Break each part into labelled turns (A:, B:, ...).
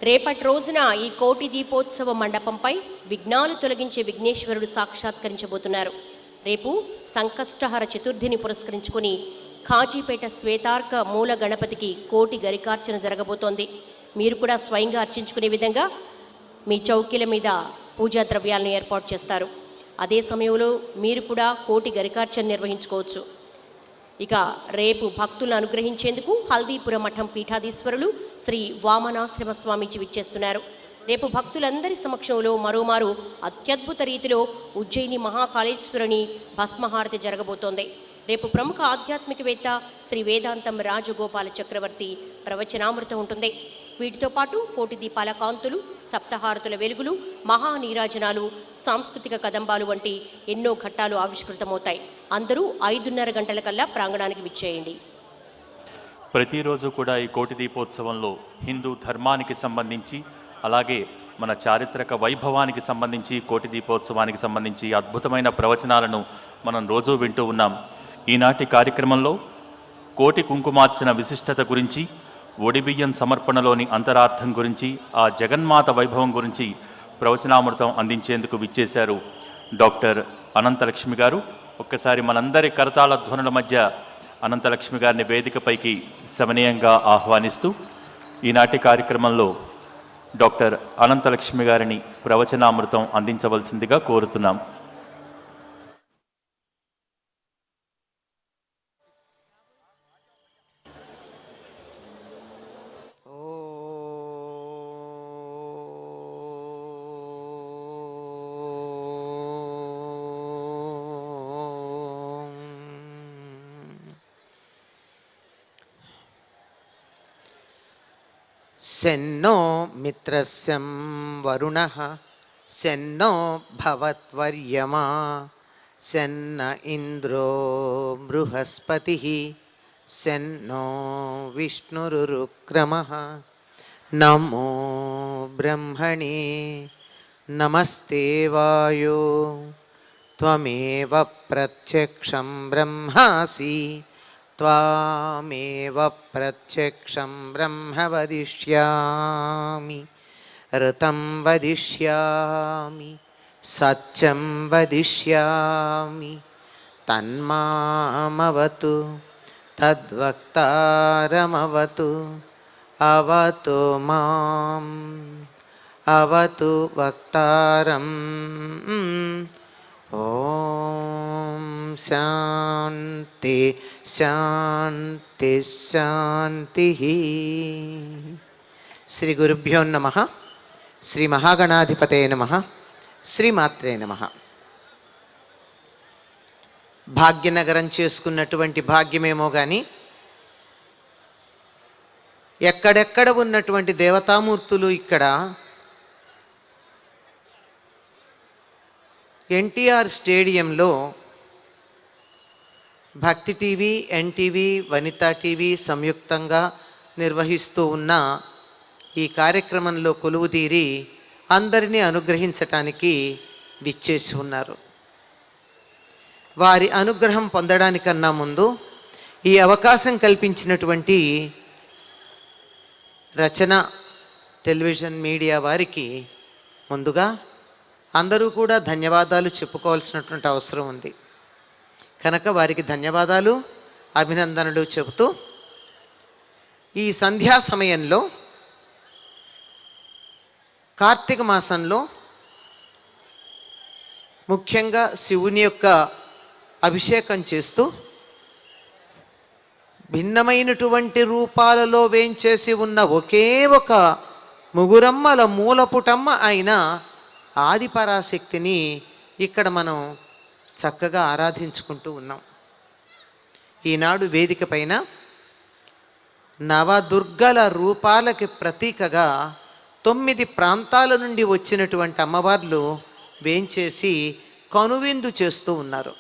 A: రేపటి రోజున ఈ కోటి దీపోత్సవ మండపంపై విఘ్నాలు తొలగించే విఘ్నేశ్వరుడు సాక్షాత్కరించబోతున్నారు. రేపు సంకష్టహర చతుర్థిని పురస్కరించుకుని కాజీపేట శ్వేతార్క మూల గణపతికి కోటి గరికార్చన జరగబోతోంది. మీరు కూడా స్వయంగా అర్చించుకునే విధంగా మీ చౌకీల మీద పూజా ద్రవ్యాలను ఏర్పాటు చేస్తారు. అదే సమయంలో మీరు కూడా కోటి గరికార్చన నిర్వహించుకోవచ్చు. ఇక రేపు భక్తులను అనుగ్రహించేందుకు హల్దీపురం మఠం పీఠాధీశ్వరులు శ్రీ వామనాశ్రమ స్వామీజీ విచ్చేస్తున్నారు. రేపు భక్తులందరి సమక్షంలో మరోమారు అత్యద్భుత రీతిలో ఉజ్జయిని మహాకాళేశ్వరుని భస్మహారతి జరగబోతోంది. రేపు ప్రముఖ ఆధ్యాత్మికవేత్త శ్రీ వేదాంతం రాజగోపాల చక్రవర్తి ప్రవచనామృతం ఉంటుంది. వీటితో పాటు కోటి దీపాల కాంతులు, సప్తహారతుల వెలుగులు, మహానీరాజనాలు, సాంస్కృతిక కదంబాలు వంటి ఎన్నో ఘట్టాలు ఆవిష్కృతమవుతాయి. అందరూ 5:30 గంటలకల్లా ప్రాంగణానికి విచ్చేయండి.
B: ప్రతిరోజు కూడా ఈ కోటి దీపోత్సవంలో హిందూ ధర్మానికి సంబంధించి, అలాగే మన చారిత్రక వైభవానికి సంబంధించి, కోటి దీపోత్సవానికి సంబంధించి అద్భుతమైన ప్రవచనాలను మనం రోజూ వింటూ ఉన్నాం. ఈనాటి కార్యక్రమంలో కోటి కుంకుమార్చన విశిష్టత గురించి, ఒడిబియ్యం సమర్పణలోని అంతరార్థం గురించి, ఆ జగన్మాత వైభవం గురించి ప్రవచనామృతం అందించేందుకు విచ్చేశారు డాక్టర్ అనంతలక్ష్మి గారు. ఒక్కసారి మనందరి కరతాళ ధ్వనుల మధ్య అనంతలక్ష్మి గారిని వేదికపైకి సమనీయంగా ఆహ్వానిస్తూ ఈనాటి కార్యక్రమంలో డాక్టర్ అనంతలక్ష్మి గారిని ప్రవచనామృతం అందించవలసిందిగా కోరుతున్నాం.
C: సెన్నో మిత్రస్యం వరుణః సెన్నో భవత్వర్యమా సెన్న ఇంద్రో బృహస్పతిః సెన్నో విష్ణురురుక్రమః. నమో బ్రహ్మణే నమస్తే వాయో త్వమేవ ప్రత్యక్షం బ్రహ్మాసి త్వామేవ ప్రత్యక్షం బ్రహ్మ వదిష్యామి. ఋతం వదిష్యామి, సత్యం వదిష్యామి. తన్మామవతు తద్వక్తారమవతు. అవతు మాం అవతు వక్తారం. ఓం శాంతి శాంతి శాంతి. శ్రీ గురుభ్యో నమః. శ్రీ మహాగణాధిపతే నమః. శ్రీమాత్రే నమః. భాగ్యనగరం చేసుకున్నటువంటి భాగ్యమేమో కానీ ఎక్కడెక్కడ ఉన్నటువంటి దేవతామూర్తులు ఇక్కడ ఎన్టీఆర్ స్టేడియంలో భక్తి టీవీ, ఎన్టీవీ, వనితా టీవీ సంయుక్తంగా నిర్వహిస్తూ ఉన్న ఈ కార్యక్రమంలో కొలువుదీరి అందరినీ అనుగ్రహించటానికి విచ్చేసి ఉన్నారు. వారి అనుగ్రహం పొందడానికన్నా ముందు ఈ అవకాశం కల్పించినటువంటి రచన టెలివిజన్ మీడియా వారికి ముందుగా అందరూ కూడా ధన్యవాదాలు చెప్పుకోవాల్సినటువంటి అవసరం ఉంది. కనుక వారికి ధన్యవాదాలు, అభినందనలు చెబుతూ ఈ సంధ్యా సమయంలో కార్తీక మాసంలో ముఖ్యంగా శివుని యొక్క అభిషేకం చేస్తూ భిన్నమైనటువంటి రూపాలలో వేంచేసి ఉన్న ఒకే ఒక ముగురమ్మల మూలపుటమ్మ అయిన ఆదిపరాశక్తిని ఇక్కడ మనం చక్కగా ఆరాధించుకుంటూ ఉన్నాం. ఈనాడు వేదిక పైన నవదుర్గల రూపాలకి ప్రతీకగా 9 ప్రాంతాల నుండి వచ్చినటువంటి అమ్మవార్లు వేంచేసి కనువిందు చేస్తూ ఉన్నారు.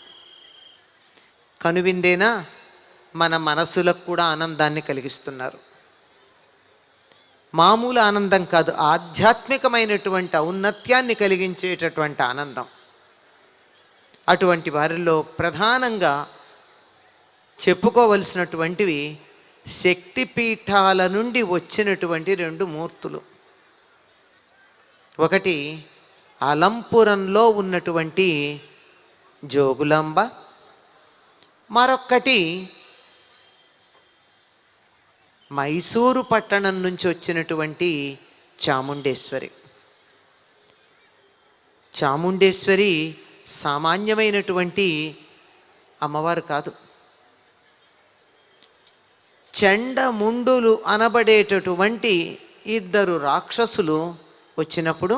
C: కనువిందేనా మన మనసులకు కూడా ఆనందాన్ని కలిగిస్తున్నారు. మామూలు ఆనందం కాదు, ఆధ్యాత్మికమైనటువంటి ఔన్నత్యాన్ని కలిగించేటటువంటి ఆనందం. అటువంటి వారిలో ప్రధానంగా చెప్పుకోవలసినటువంటివి శక్తిపీఠాల నుండి వచ్చినటువంటి 2 మూర్తులు. ఒకటి అలంపురంలో ఉన్నటువంటి జోగులాంబ, మరొక్కటి మైసూరు పట్టణం నుంచి వచ్చినటువంటి చాముండేశ్వరి. చాముండేశ్వరి సామాన్యమైనటువంటి అమ్మవారు కాదు. చండముండులు అనబడేటటువంటి ఇద్దరు రాక్షసులు వచ్చినప్పుడు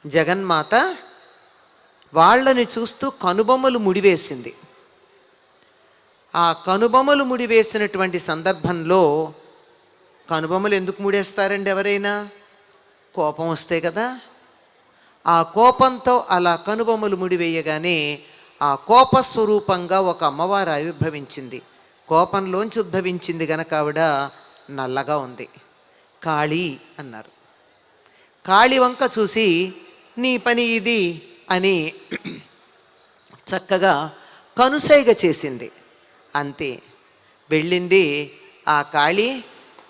C: జగన్మాత వాళ్ళని చూస్తూ కనుబొమ్మలు ముడివేసింది. ఆ కనుబొమ్మలు ముడివేసినటువంటి సందర్భంలో, కనుబొమ్మలు ఎందుకు ముడేస్తారండి ఎవరైనా? కోపం వస్తే కదా. ఆ కోపంతో అలా కనుబొమ్మలు ముడివేయగానే ఆ కోపస్వరూపంగా ఒక అమ్మవారు ఆవిర్భవించింది. కోపంలోంచి ఉద్భవించింది గనక ఆవిడ నల్లగా ఉంది. కాళీ అన్నారు. కాళీ వంక చూసి నీ పని ఇది అని చక్కగా కనుసైగ చేసింది. అంతే, వెళ్ళింది. ఆ కాళీ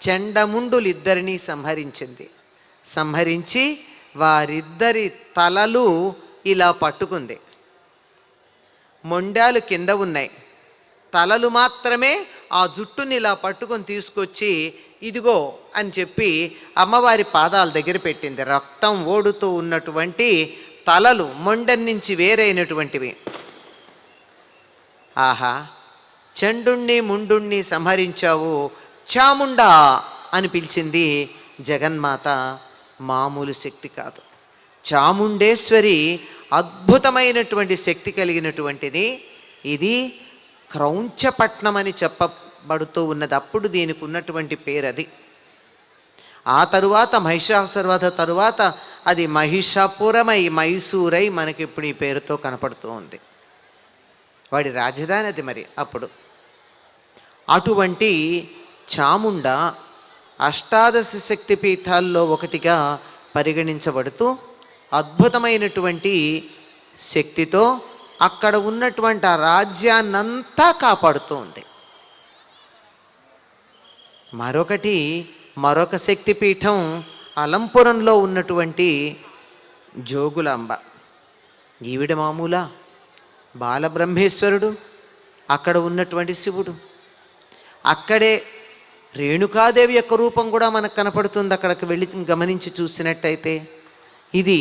C: చండముండులిద్దరినీ సంహరించింది. సంహరించి వారిద్దరి తలలు ఇలా పట్టుకుంది. మొండాలు కింద ఉన్నాయి, తలలు మాత్రమే ఆ జుట్టుని ఇలా పట్టుకొని తీసుకొచ్చి ఇదిగో అని చెప్పి అమ్మవారి పాదాల దగ్గర పెట్టింది. రక్తం ఓడుతూ ఉన్నటువంటి తలలు మొండెం నుంచి వేరైనటువంటివి. ఆహా, చండుణ్ణి ముండుణ్ణి సంహరించావు చాముండా అని పిలిచింది జగన్మాత. మామూలు శక్తి కాదు. చాముండేశ్వరి అద్భుతమైనటువంటి శక్తి కలిగినటువంటిది. ఇది క్రౌంచపట్నం అని చెప్పబడుతూ ఉన్నది. అప్పుడు దీనికి ఉన్నటువంటి పేరు అది. ఆ తరువాత మహిషాసురవధ తరువాత అది మహిషాపురమై మైసూరై మనకి ఇప్పుడు ఈ పేరుతో కనపడుతూ ఉంది. వాడి రాజధాని అది. మరి అప్పుడు అటువంటి చాముండ అష్టాదశ శక్తి పీఠాల్లో ఒకటిగా పరిగణించబడుతూ అద్భుతమైనటువంటి శక్తితో అక్కడ ఉన్నటువంటి ఆ రాజ్యాన్నంతా కాపాడుతూ ఉంది. మరొక శక్తిపీఠం అలంపురంలో ఉన్నటువంటి జోగులాంబ. ఈవిడ మామూలా? బాలబ్రహ్మేశ్వరుడు, అక్కడ ఉన్నటువంటి శివుడు. అక్కడే రేణుకాదేవి యొక్క రూపం కూడా మనకు కనపడుతుంది అక్కడికి వెళ్ళి గమనించి చూసినట్టయితే. ఇది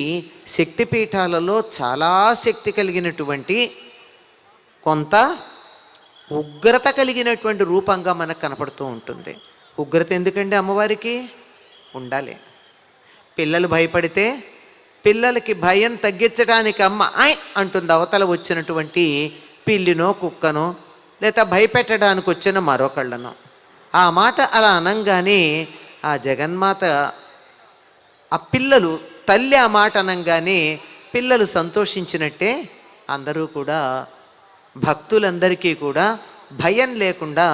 C: శక్తిపీఠాలలో చాలా శక్తి కలిగినటువంటి, కొంత ఉగ్రత కలిగినటువంటి రూపంగా మనకు కనపడుతూ ఉంటుంది. ఉగ్రత ఎందుకండి అమ్మవారికి? ఉండాలి. పిల్లలు భయపడితే పిల్లలకి భయం తగ్గించడానికి అమ్మ ఆయ్ అంటుంది. అవతల వచ్చినటువంటి పిల్లినో కుక్కనో లేదా భయపెట్టడానికి వచ్చిన మరొకళ్ళనో ఆ మాట అలా అనంగానే ఆ జగన్మాత, ఆ పిల్లలు, తల్లి ఆ మాట అనంగానే పిల్లలు సంతోషించినట్టే అందరూ కూడా, భక్తులందరికీ కూడా భయం లేకుండా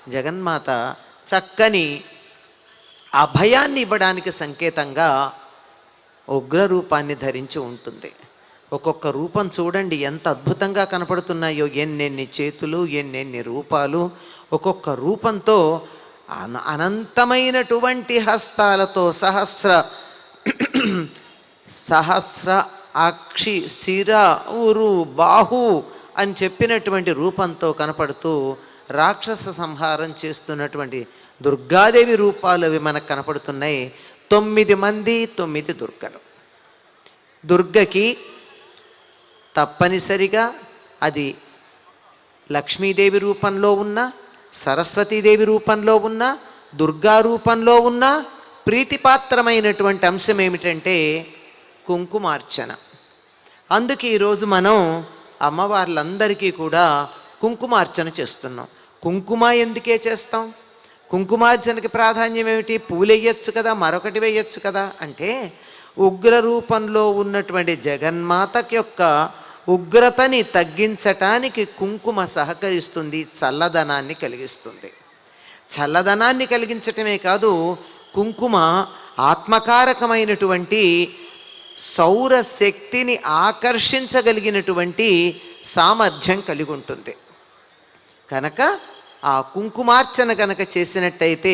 C: జగన్మాత చక్కని ఆ భయాన్ని ఇవ్వడానికి సంకేతంగా ఉగ్ర రూపాన్ని ధరించి ఉంటుంది. ఒక్కొక్క రూపం చూడండి ఎంత అద్భుతంగా కనపడుతున్నాయో. ఎన్నెన్ని చేతులు, ఎన్నెన్ని రూపాలు. ఒక్కొక్క రూపంతో అనంతమైనటువంటి హస్తాలతో సహస్ర అక్షి శిర ఉరు బాహు అని చెప్పినటువంటి రూపంతో కనపడుతూ రాక్షస సంహారం చేస్తున్నటువంటి దుర్గాదేవి రూపాలు అవి మనకు కనపడుతున్నాయి. 9 మంది 9 దుర్గలు. దుర్గకి తప్పనిసరిగా అది లక్ష్మీదేవి రూపంలో ఉన్న, సరస్వతీదేవి రూపంలో ఉన్న, దుర్గా రూపంలో ఉన్న ప్రీతిపాత్రమైనటువంటి అంశం ఏమిటంటే కుంకుమార్చన. అందుకే ఈరోజు మనం అమ్మవార్లందరికీ కూడా కుంకుమార్చన చేస్తున్నాం. కుంకుమ ఎందుకే చేస్తాం? కుంకుమార్చనకి ప్రాధాన్యం ఏమిటి? పూలు వేయచ్చు కదా, మరొకటి వేయచ్చు కదా. అంటే ఉగ్ర రూపంలో ఉన్నటువంటి జగన్మాతకి యొక్క ఉగ్రతని తగ్గించటానికి కుంకుమ సహకరిస్తుంది, చల్లదనాన్ని కలిగిస్తుంది. చల్లదనాన్ని కలిగించటమే కాదు, కుంకుమ ఆత్మకారకమైనటువంటి సౌరశక్తిని ఆకర్షించగలిగినటువంటి సామర్థ్యం కలిగి ఉంటుంది. కనుక ఆ కుంకుమార్చన కనుక చేసినట్టయితే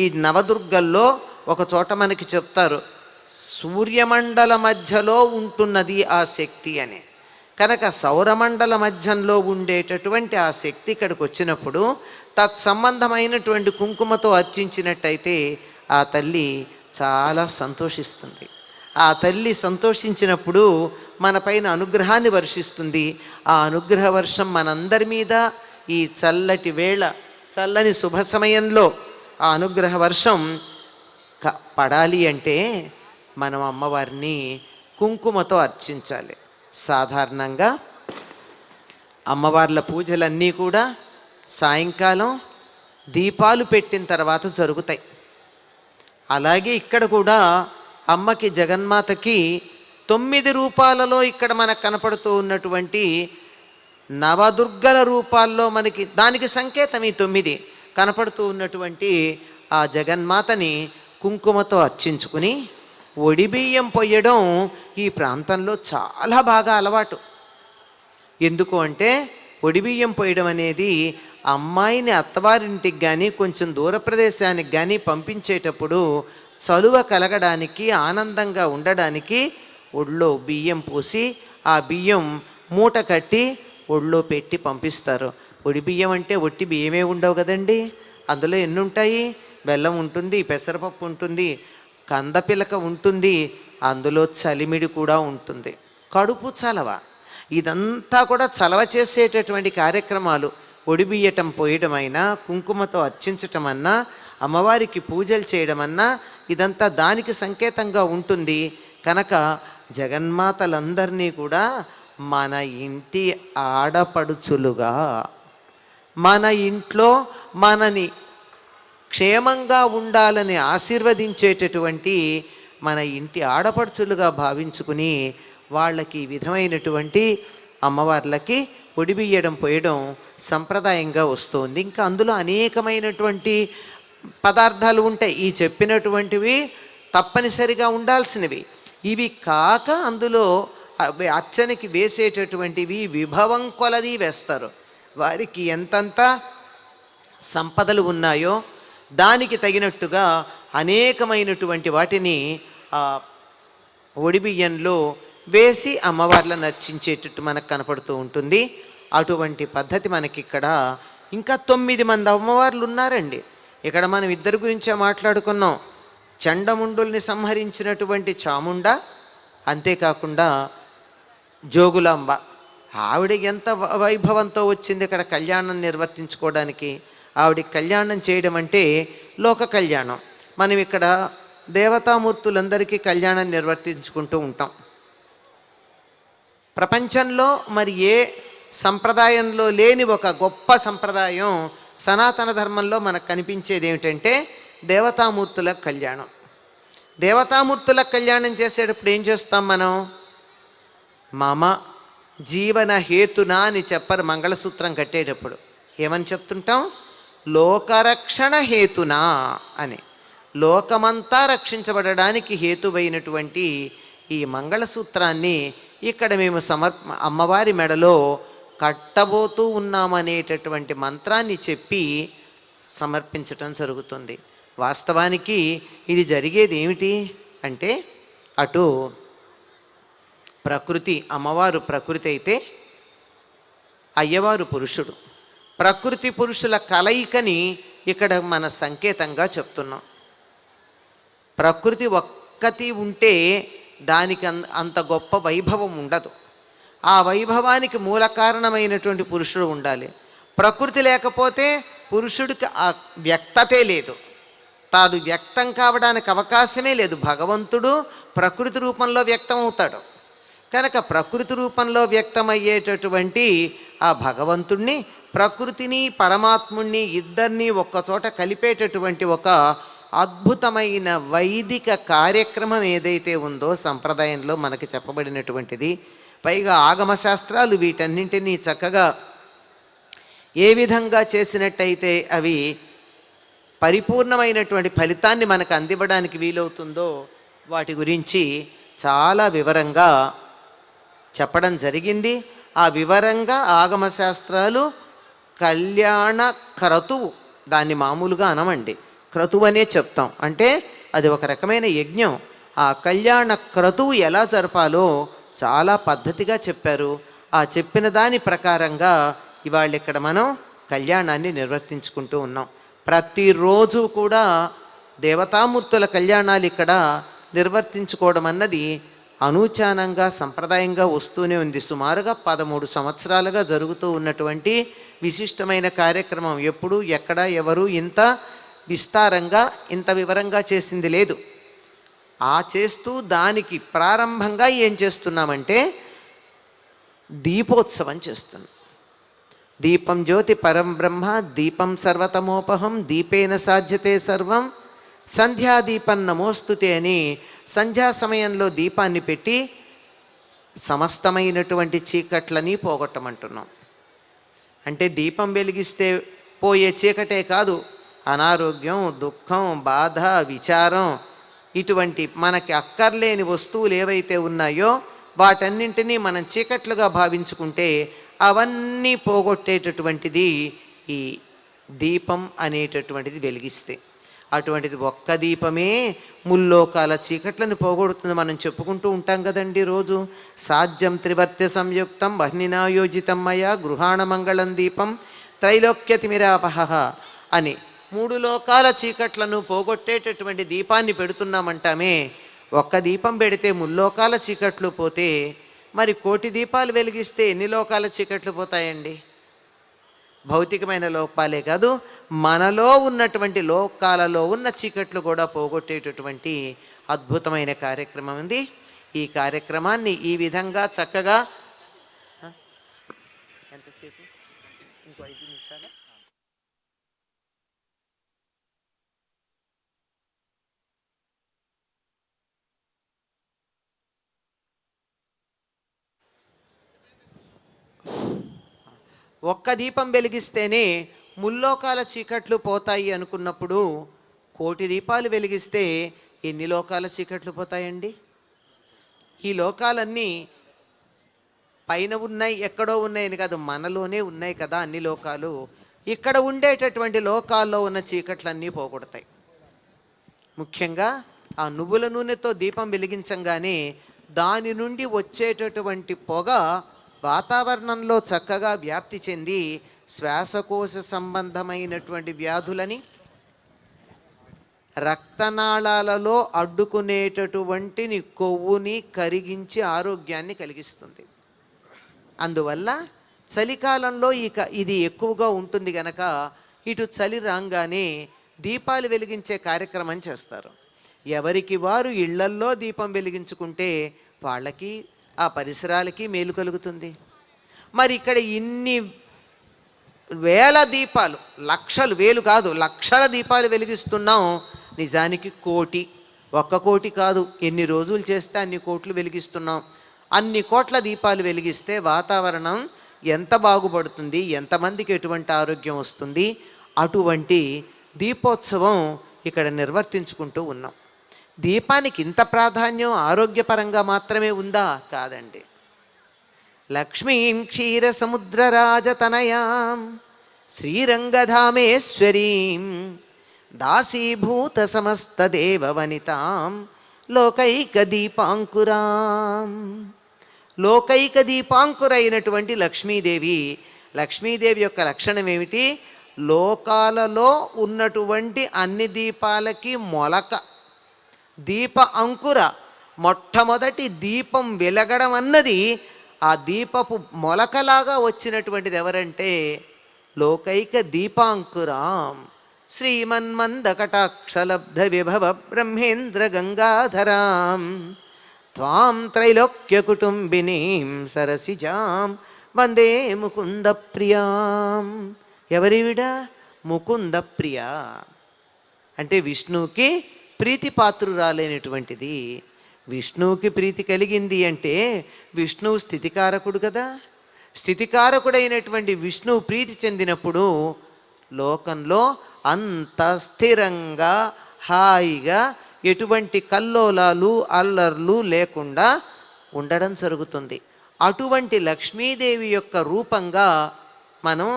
C: ఈ నవదుర్గల్లో ఒక చోట మనకి చెప్తారు, సూర్యమండల మధ్యలో ఉంటున్నది ఆ శక్తి అని. కనుక సౌరమండల మధ్యంలో ఉండేటటువంటి ఆ శక్తి ఇక్కడికి వచ్చినప్పుడు తత్సంబంధమైనటువంటి కుంకుమతో అర్చించినట్టయితే ఆ తల్లి చాలా సంతోషిస్తుంది. ఆ తల్లి సంతోషించినప్పుడు మన పైన అనుగ్రహాన్ని వర్షిస్తుంది. ఆ అనుగ్రహ వర్షం మనందరి మీద ఈ చల్లటి వేళ, చల్లని శుభ సమయంలో ఆ అనుగ్రహ వర్షం పడాలి అంటే మనం అమ్మవారిని కుంకుమతో అర్చించాలి. సాధారణంగా అమ్మవార్ల పూజలన్నీ కూడా సాయంకాలం దీపాలు పెట్టిన తర్వాత జరుగుతాయి. అలాగే ఇక్కడ కూడా అమ్మకి, జగన్మాతకి 9 రూపాలలో ఇక్కడ మనకు కనపడుతూ ఉన్నటువంటి నవదుర్గల రూపాల్లో మనకి దానికి సంకేతం ఈ 9 కనపడుతూ ఉన్నటువంటి ఆ జగన్మాతని కుంకుమతో అర్చించుకుని ఒడిబియ్యం పొయ్యడం ఈ ప్రాంతంలో చాలా బాగా అలవాటు. ఎందుకు అంటే ఒడిబియ్యం పొయ్యడం అనేది అమ్మాయిని అత్తవారింటికి కానీ కొంచెం దూర ప్రదేశానికి కానీ పంపించేటప్పుడు చలువ కలగడానికి, ఆనందంగా ఉండడానికి ఒళ్ళో బియ్యం పోసి ఆ బియ్యం మూట కట్టి ఒళ్ళో పెట్టి పంపిస్తారు. ఒడి బియ్యం అంటే ఒట్టి బియ్యమే ఉండవు కదండి, అందులో ఎన్ని ఉంటాయి? బెల్లం ఉంటుంది, పెసరపప్పు ఉంటుంది, కందపిలక ఉంటుంది, అందులో చలిమిడి కూడా ఉంటుంది, కడుపు చలవ. ఇదంతా కూడా చలవ చేసేటటువంటి కార్యక్రమాలు. ఒడిబియ్యటం పోయడమైనా, కుంకుమతో అర్చించటం అన్నా, అమ్మవారికి పూజలు చేయడమన్నా ఇదంతా దానికి సంకేతంగా ఉంటుంది. కనుక జగన్మాతలందరినీ కూడా మన ఇంటి ఆడపడుచులుగా, మన ఇంట్లో మనని క్షేమంగా ఉండాలని ఆశీర్వదించేటటువంటి మన ఇంటి ఆడపడుచులుగా భావించుకుని వాళ్ళకి ఈ విధమైనటువంటి అమ్మవార్లకి ఒడిబియ్యడం పోయడం సంప్రదాయంగా వస్తుంది. ఇంకా అందులో అనేకమైనటువంటి పదార్థాలు ఉంటాయి. ఈ చెప్పినటువంటివి తప్పనిసరిగా ఉండాల్సినవి. ఇవి కాక అందులో అర్చనకి వేసేటటువంటివి విభవం కొలది వేస్తారు. వారికి ఎంతంత సంపదలు ఉన్నాయో దానికి తగినట్టుగా అనేకమైనటువంటి వాటిని ఒడిబియ్యంలో వేసి అమ్మవార్లను నర్చించేటట్టు మనకు కనపడుతూ ఉంటుంది. అటువంటి పద్ధతి మనకి ఇక్కడ ఇంకా 9 మంది అమ్మవార్లు ఉన్నారండి. ఇక్కడ మనం ఇద్దరి గురించే మాట్లాడుకున్నాం. చండముండుల్ని సంహరించినటువంటి చాముండ, అంతేకాకుండా జోగులాంబ. ఆవిడ ఎంత వైభవంతో వచ్చింది ఇక్కడ కళ్యాణం నిర్వర్తించుకోవడానికి. ఆవిడ కళ్యాణం చేయడం అంటే లోక కళ్యాణం. మనం ఇక్కడ దేవతామూర్తులందరికీ కళ్యాణం నిర్వర్తించుకుంటూ ఉంటాం. ప్రపంచంలో మరి ఏ సంప్రదాయంలో లేని ఒక గొప్ప సంప్రదాయం సనాతన ధర్మంలో మనకు కనిపించేది ఏమిటంటే దేవతామూర్తుల కళ్యాణం. దేవతామూర్తుల కళ్యాణం చేసేటప్పుడు ఏం చేస్తాం మనం? మమ జీవన హేతునా అని చెప్పరు. మంగళసూత్రం కట్టేటప్పుడు ఏమని చెప్తుంటాం? లోకరక్షణ హేతునా అని. లోకమంతా రక్షించబడడానికి హేతువైనటువంటి ఈ మంగళసూత్రాన్ని ఇక్కడ మేము అమ్మవారి మెడలో కట్టబోతూ ఉన్నామనేటటువంటి మంత్రాన్ని చెప్పి సమర్పించటం జరుగుతుంది. వాస్తవానికి ఇది జరిగేది ఏమిటి అంటే, అటు ప్రకృతి, అమ్మవారు ప్రకృతి అయితే అయ్యవారు పురుషుడు. ప్రకృతి పురుషుల కలయికని ఇక్కడ మన సంకేతంగా చెప్తున్నాం. ప్రకృతి ఒక్కటి ఉంటే దానికి అంత గొప్ప వైభవం ఉండదు. ఆ వైభవానికి మూల కారణమైనటువంటి పురుషుడు ఉండాలి. ప్రకృతి లేకపోతే పురుషుడికి ఆ వ్యక్తతే లేదు, తాను వ్యక్తం కావడానికి అవకాశమే లేదు. భగవంతుడు ప్రకృతి రూపంలో వ్యక్తం అవుతాడు. కనుక ప్రకృతి రూపంలో వ్యక్తమయ్యేటటువంటి ఆ భగవంతుణ్ణి, ప్రకృతిని పరమాత్ముణ్ణి ఇద్దరినీ ఒక్కచోట కలిపేటటువంటి ఒక అద్భుతమైన వైదిక కార్యక్రమం ఏదైతే ఉందో సంప్రదాయంలో మనకి చెప్పబడినటువంటిది. పైగా ఆగమశాస్త్రాలు వీటన్నింటినీ చక్కగా ఏ విధంగా చేసినట్టయితే అవి పరిపూర్ణమైనటువంటి ఫలితాన్ని మనకు అందివ్వడానికి వీలవుతుందో వాటి గురించి చాలా వివరంగా చెప్పడం జరిగింది. ఆ వివరంగా ఆగమశాస్త్రాలు కళ్యాణ క్రతువు, దాన్ని మామూలుగా అనమండి, క్రతువు అనే చెప్తాం. అంటే అది ఒక రకమైన యజ్ఞం. ఆ కళ్యాణ క్రతువు ఎలా జరపాలో చాలా పద్ధతిగా చెప్పారు. ఆ చెప్పిన దాని ప్రకారంగా ఇవాళ ఇక్కడ మనం కళ్యాణాన్ని నిర్వర్తించుకుంటూ ఉన్నాం. ప్రతిరోజు కూడా దేవతామూర్తుల కళ్యాణాలు ఇక్కడ నిర్వర్తించుకోవడం అన్నది అనూచానంగా సంప్రదాయంగా వస్తూనే ఉంది. సుమారుగా 13 సంవత్సరాలుగా జరుగుతూ ఉన్నటువంటి విశిష్టమైన కార్యక్రమం. ఎప్పుడు ఎక్కడ ఎవరు ఇంత విస్తారంగా ఇంత వివరంగా చేసింది లేదు. ఆ చేస్తూ దానికి ప్రారంభంగా ఏం చేస్తున్నామంటే దీపోత్సవం చేస్తున్నాం. దీపం జ్యోతి పరం బ్రహ్మ దీపం సర్వతమోపహం దీపేన సాధ్యతే సర్వం సంధ్యాదీపం నమోస్తుతే అని సంధ్యా సమయంలో దీపాన్ని పెట్టి సమస్తమైనటువంటి చీకట్లని పోగొట్టమంటున్నాం. అంటే దీపం వెలిగిస్తే పోయే చీకటే కాదు, అనారోగ్యం, దుఃఖం, బాధ, విచారం, ఇటువంటి మనకి అక్కర్లేని వస్తువులు ఏవైతే ఉన్నాయో వాటన్నింటినీ మనం చీకట్లుగా భావించుకుంటే అవన్నీ పోగొట్టేటటువంటిది ఈ దీపం అనేటటువంటిది వెలిగిస్తే. అటువంటిది ఒక్క దీపమే ముల్లోకాల చీకట్లను పోగొడుతుంది. మనం చెప్పుకుంటూ ఉంటాం కదండి రోజు. సాధ్యం త్రివర్త్య సంయుక్తం వహ్నినాయోజితం మయా గృహాణ మంగళం దీపం త్రైలోక్యతిమిరాపహ అని 3 లోకాల చీకట్లను పోగొట్టేటటువంటి దీపాన్ని పెడుతున్నామంటామే. ఒక్క దీపం పెడితే ముల్లోకాల చీకట్లు పోతే మరి 1,000,000 దీపాలు వెలిగిస్తే ఎన్ని లోకాల చీకట్లు పోతాయండి? భౌతికమైన లోపాలే కాదు, మనలో ఉన్నటువంటి లోకాలలో ఉన్న చీకట్లు కూడా పోగొట్టేటటువంటి అద్భుతమైన కార్యక్రమం ఉంది. ఈ కార్యక్రమాన్ని ఈ విధంగా చక్కగా ఎంతసేపు ఇంకో 5 నిమిషాలు ఒక్క దీపం వెలిగిస్తేనే ముల్లోకాల చీకట్లు పోతాయి అనుకున్నప్పుడు 1,000,000 దీపాలు వెలిగిస్తే ఎన్ని లోకాల చీకట్లు పోతాయండి? ఈ లోకాలన్నీ పైన ఉన్నాయి, ఎక్కడో ఉన్నాయని కాదు, మనలోనే ఉన్నాయి కదా అన్ని లోకాలు. ఇక్కడ ఉండేటటువంటి లోకాల్లో ఉన్న చీకట్లన్నీ పోగొడతాయి. ముఖ్యంగా ఆ నువ్వుల నూనెతో దీపం వెలిగించంగానే దాని నుండి వచ్చేటటువంటి పొగ వాతావరణంలో చక్కగా వ్యాప్తి చెంది శ్వాసకోశ సంబంధమైనటువంటి వ్యాధులని, రక్తనాళాలలో అడ్డుకునేటటువంటి కొవ్వుని కరిగించి ఆరోగ్యాన్ని కలిగిస్తుంది. అందువల్ల చలికాలంలో ఇది ఎక్కువగా ఉంటుంది గనక ఇటు చలి రాగానే దీపాలు వెలిగించే కార్యక్రమం చేస్తారు. ఎవరికి వారు ఇళ్లల్లో దీపం వెలిగించుకుంటే వాళ్ళకి ఆ పరిసరాలకి మేలు కలుగుతుంది. మరి ఇక్కడ ఇన్ని వేల దీపాలు, లక్షలు, వేలు కాదు లక్షల దీపాలు వెలిగిస్తున్నాం. నిజానికి 1,000,000, 1,000,000 కాదు, ఎన్ని రోజులు చేస్తే అన్ని కోట్లు వెలిగిస్తున్నాం. అన్ని కోట్ల దీపాలు వెలిగిస్తే వాతావరణం ఎంత బాగుపడుతుంది, ఎంతమందికి ఎటువంటి ఆరోగ్యం వస్తుంది. అటువంటి దీపోత్సవం ఇక్కడ నిర్వర్తించుకుంటూ ఉన్నాం. దీపానికి ఇంత ప్రాధాన్యం ఆరోగ్యపరంగా మాత్రమే ఉందా? కాదండి. లక్ష్మీం క్షీర సముద్రరాజతనయాం శ్రీరంగధామేశ్వరీం దాసీభూత సమస్త దేవవనితాం లోకైక దీపాంకురాం. లోకైక దీపాంకురైనటువంటి లక్ష్మీదేవి. లక్ష్మీదేవి యొక్క లక్షణం ఏమిటి? లోకాలలో ఉన్నటువంటి అన్ని దీపాలకి మొలక, దీప అంకుర. మొట్టమొదటి దీపం వెలగడం అన్నది ఆ దీపపు మొలకలాగా వచ్చినటువంటిది ఎవరంటే లోకైక దీపాంకురాం శ్రీమన్మందకటాక్షలబ్ధ విభవ బ్రహ్మేంద్ర గంగాధరాం త్వాం త్రైలోక్య కుటుంబినీం సరసిజాం వందే ముకుంద ప్రియాం. ఎవరివిడ? ముకుంద ప్రియ అంటే విష్ణువుకి ప్రీతిపాత్రురాలైనటువంటిది. విష్ణువుకి ప్రీతి కలిగింది అంటే విష్ణువు స్థితికారకుడు కదా. స్థితికారకుడైనటువంటి విష్ణువు ప్రీతి చెందినప్పుడు లోకంలో అంత స్థిరంగా హాయిగా ఎటువంటి కల్లోలాలు అల్లర్లు లేకుండా ఉండడం జరుగుతుంది. అటువంటి లక్ష్మీదేవి యొక్క రూపంగా మనం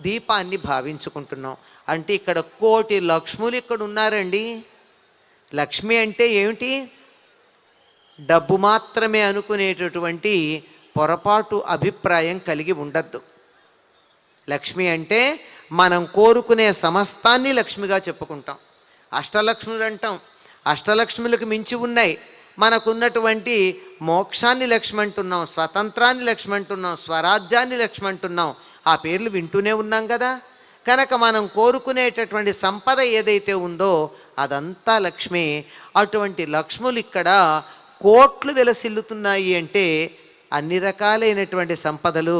C: దీపాన్ని భావించుకుంటున్నాం. అంటే ఇక్కడ కోటి లక్ష్ములు ఇక్కడ ఉన్నారండి. లక్ష్మి అంటే ఏమిటి? డబ్బు మాత్రమే అనుకునేటటువంటి పొరపాటు అభిప్రాయం కలిగి ఉండద్దు. లక్ష్మి అంటే మనం కోరుకునే సమస్తాన్ని లక్ష్మిగా చెప్పుకుంటాం. అష్టలక్ష్ములు అంటాం. అష్టలక్ష్ములకు మించి ఉన్నాయి. మనకున్నటువంటి మోక్షాన్ని లక్ష్మి అంటున్నాం, స్వతంత్రాన్ని లక్ష్మి అంటున్నాం, స్వరాజ్యాన్ని లక్ష్మి అంటున్నాం. ఆ పేర్లు వింటూనే ఉన్నాం కదా. కనుక మనం కోరుకునేటటువంటి సంపద ఏదైతే ఉందో అదంతా లక్ష్మి. అటువంటి లక్ష్ములు ఇక్కడ కోట్లు వెలసిల్లుతున్నాయి అంటే అన్ని రకాలైనటువంటి సంపదలు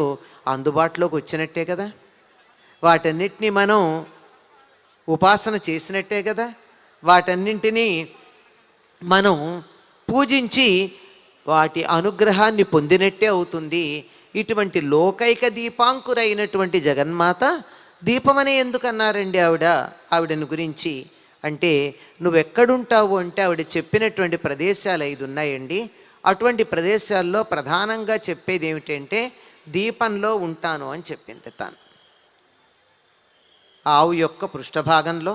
C: అందుబాటులోకి వచ్చినట్టే కదా. వాటన్నిటినీ మనం ఉపాసన చేసినట్టే కదా. వాటన్నింటినీ మనం పూజించి వాటి అనుగ్రహాన్ని పొందినట్టే అవుతుంది. ఇటువంటి లోకైక దీపాంకురైనటువంటి జగన్మాత దీపమనే ఎందుకన్నారండి ఆవిడని గురించి అంటే, నువ్వెక్కడుంటావు అంటే ఆవిడ చెప్పినటువంటి ప్రదేశాలు 5 ఉన్నాయండి. అటువంటి ప్రదేశాల్లో ప్రధానంగా చెప్పేది ఏమిటంటే దీపంలో ఉంటాను అని చెప్పింది తాను. ఆవు యొక్క పృష్ఠభాగంలో,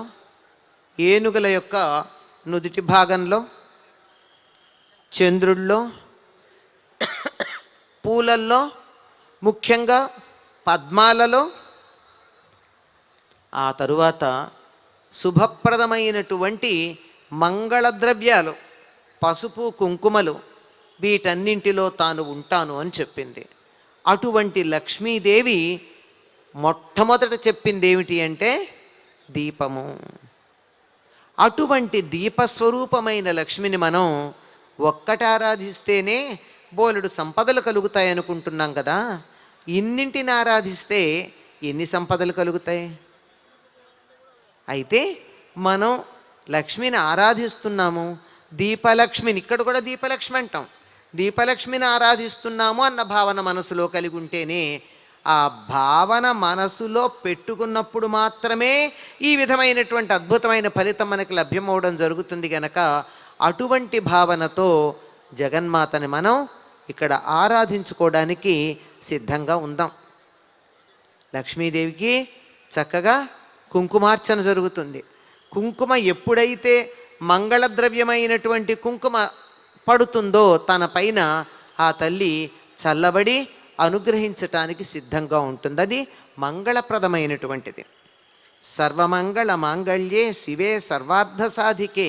C: ఏనుగుల యొక్క నుదుటి భాగంలో, చంద్రుల్లో, పూలల్లో, ముఖ్యంగా పద్మాలలో, ఆ తరువాత శుభప్రదమైనటువంటి మంగళద్రవ్యాలు, పసుపు కుంకుమలు, వీటన్నింటిలో తాను ఉంటాను అని చెప్పింది. అటువంటి లక్ష్మీదేవి మొట్టమొదట చెప్పింది ఏమిటి అంటే దీపము. అటువంటి దీపస్వరూపమైన లక్ష్మిని మనం ఒక్కటి ఆరాధిస్తేనే బోలెడు సంపదలు కలుగుతాయి అనుకుంటున్నాం కదా. ఇన్నింటిని ఆరాధిస్తే ఎన్ని సంపదలు కలుగుతాయి? అయితే మనం లక్ష్మిని ఆరాధిస్తున్నాము, దీపలక్ష్మిని, ఇక్కడ కూడా దీపలక్ష్మి అంటాం, దీపలక్ష్మిని ఆరాధిస్తున్నాము అన్న భావన మనసులో కలిగి ఉంటేనే, ఆ భావన మనసులో పెట్టుకున్నప్పుడు మాత్రమే ఈ విధమైనటువంటి అద్భుతమైన ఫలితం మనకి లభ్యమవడం జరుగుతుంది. గనక అటువంటి భావనతో జగన్మాతని మనం ఇక్కడ ఆరాధించుకోవడానికి సిద్ధంగా ఉందాం. లక్ష్మీదేవికి చక్కగా కుంకుమార్చన జరుగుతుంది. కుంకుమ ఎప్పుడైతే మంగళద్రవ్యమైనటువంటి కుంకుమ పడుతుందో తన పైన ఆ తల్లి చల్లబడి అనుగ్రహించటానికి సిద్ధంగా ఉంటుంది. అది మంగళప్రదమైనటువంటిది. సర్వమంగళ మాంగళ్యే శివే సర్వార్థ సాధికే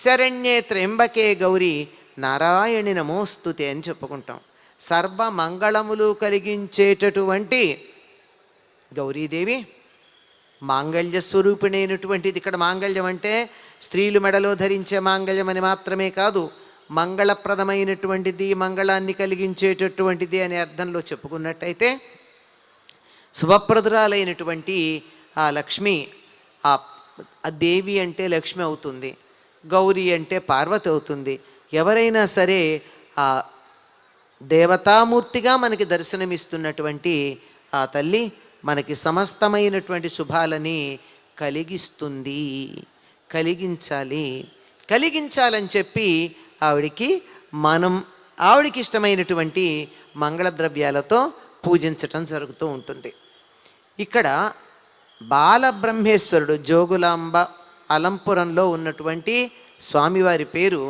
C: శరణ్యే త్ర్యంబకే గౌరీ నారాయణి నమోస్తుతే అని చెప్పుకుంటాం. సర్వమంగళములు కలిగించేటటువంటి గౌరీదేవి మాంగళ్య స్వరూపిణైనటువంటిది. ఇక్కడ మాంగళ్యం అంటే స్త్రీలు మెడలో ధరించే మాంగళ్యం అని మాత్రమే కాదు, మంగళప్రదమైనటువంటిది, మంగళాన్ని కలిగించేటటువంటిది అనే అర్థంలో చెప్పుకున్నట్టయితే శుభప్రదురాలైనటువంటి ఆ లక్ష్మి, ఆ దేవి అంటే లక్ష్మి అవుతుంది, గౌరీ అంటే పార్వతి అవుతుంది. ఎవరైనా సరే ఆ దేవతామూర్తిగా మనకి దర్శనమిస్తున్నటువంటి ఆ తల్లి మనకి సమస్తమైనటువంటి శుభాలని కలిగిస్తుంది. కలిగించాలని చెప్పి ఆవిడికి ఇష్టమైనటువంటి మంగళద్రవ్యాలతో పూజించటం జరుగుతూ ఉంటుంది. ఇక్కడ బాలబ్రహ్మేశ్వరుడు, జోగులాంబ అలంపురంలో ఉన్నటువంటి స్వామివారి పేరు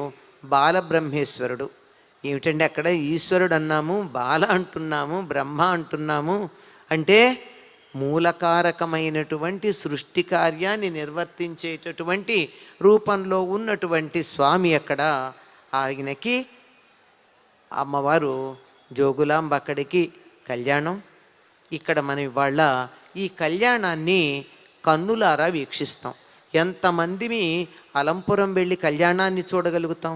C: బాలబ్రహ్మేశ్వరుడు. ఏమిటండి అక్కడ ఈశ్వరుడు అన్నాము, బాల అంటున్నాము, బ్రహ్మ అంటున్నాము అంటే మూలకారకమైనటువంటి సృష్టి కార్యాన్ని నిర్వర్తించేటటువంటి రూపంలో ఉన్నటువంటి స్వామి అక్కడ. ఆయనకి అమ్మవారు జోగులాంబ అక్కడికి కళ్యాణం. ఇక్కడ మనం ఇవాళ ఈ కళ్యాణాన్ని కన్నులారా వీక్షిస్తాం. ఎంతమందిని అలంపురం వెళ్ళి కళ్యాణాన్ని చూడగలుగుతాం?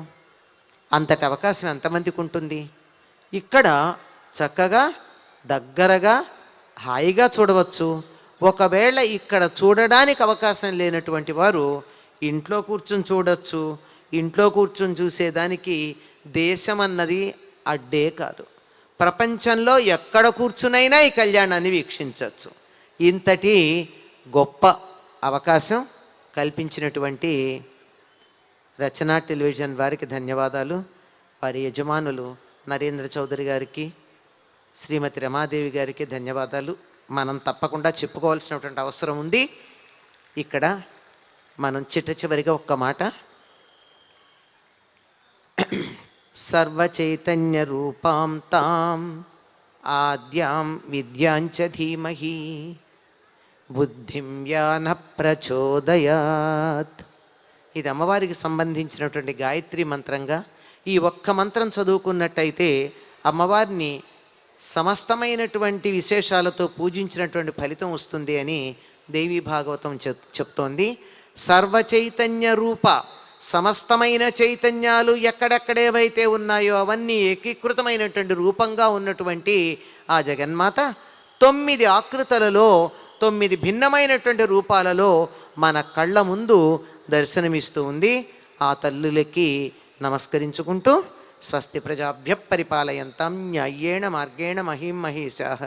C: అంతటి అవకాశం ఎంతమందికి ఉంటుంది? ఇక్కడ చక్కగా దగ్గరగా హాయిగా చూడవచ్చు. ఒకవేళ ఇక్కడ చూడడానికి అవకాశం లేనటువంటి వారు ఇంట్లో కూర్చొని చూడవచ్చు. ఇంట్లో కూర్చొని చూసేదానికి దేశం అన్నది అడ్డే కాదు. ప్రపంచంలో ఎక్కడ కూర్చునైనా ఈ కళ్యాణాన్ని వీక్షించవచ్చు. ఇంతటి గొప్ప అవకాశం కల్పించినటువంటి రచనా టెలివిజన్ వారికి ధన్యవాదాలు. వారి యజమానులు నరేంద్ర చౌదరి గారికి, శ్రీమతి రమాదేవి గారికి ధన్యవాదాలు. మనం తప్పకుండా చెప్పుకోవాల్సినటువంటి అవసరం ఉంది. ఇక్కడ మనం చివరిగా ఒక్క మాట, సర్వచైతన్య రూపాం తాం ఆద్యాం విద్యాంచ ధీమహి బుద్ధిం యాన ప్రచోదయాత్. ఇది అమ్మవారికి సంబంధించినటువంటి గాయత్రి మంత్రంగా ఈ ఒక్క మంత్రం చదువుకున్నట్టయితే అమ్మవారిని సమస్తమైనటువంటి విశేషాలతో పూజించినటువంటి ఫలితం వస్తుంది అని దేవీ భాగవతం చెప్తోంది. సర్వచైతన్య రూప, సమస్తమైన చైతన్యాలు ఎక్కడెక్కడేవైతే ఉన్నాయో అవన్నీ ఏకీకృతమైనటువంటి రూపంగా ఉన్నటువంటి ఆ జగన్మాత 9 ఆకృతులలో 9 భిన్నమైనటువంటి రూపాలలో మన కళ్ళ ముందు దర్శనమిస్తూ ఉంది. ఆ తల్లులకి నమస్కరించుకుంటూ స్వస్తి ప్రజాభ్య పరిపాలయంతాం న్యాయేణ మార్గేణ మహీం మహేశాః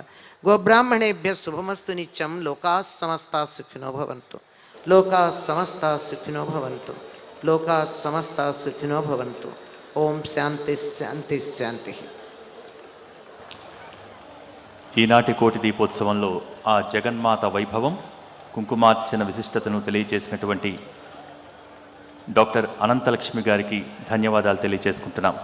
C: గోబ్రాహ్మణేభ్య శుభమస్తు నిత్యం. లోకాః సమస్తాః సుఖినో భవంతు. లోకాః సమస్తాః సుఖినో భవంతు. లోకాః సమస్తాః సుఖినో భవంతు. ఓం శాంతి శాంతి శాంతి.
B: ఈనాటి కోటి దీపోత్సవంలో ఆ జగన్మాత వైభవం, కుంకుమార్చన విశిష్టతను తెలియజేసినటువంటి డాక్టర్ అనంతలక్ష్మి గారికి ధన్యవాదాలు తెలియజేసుకుంటున్నాం.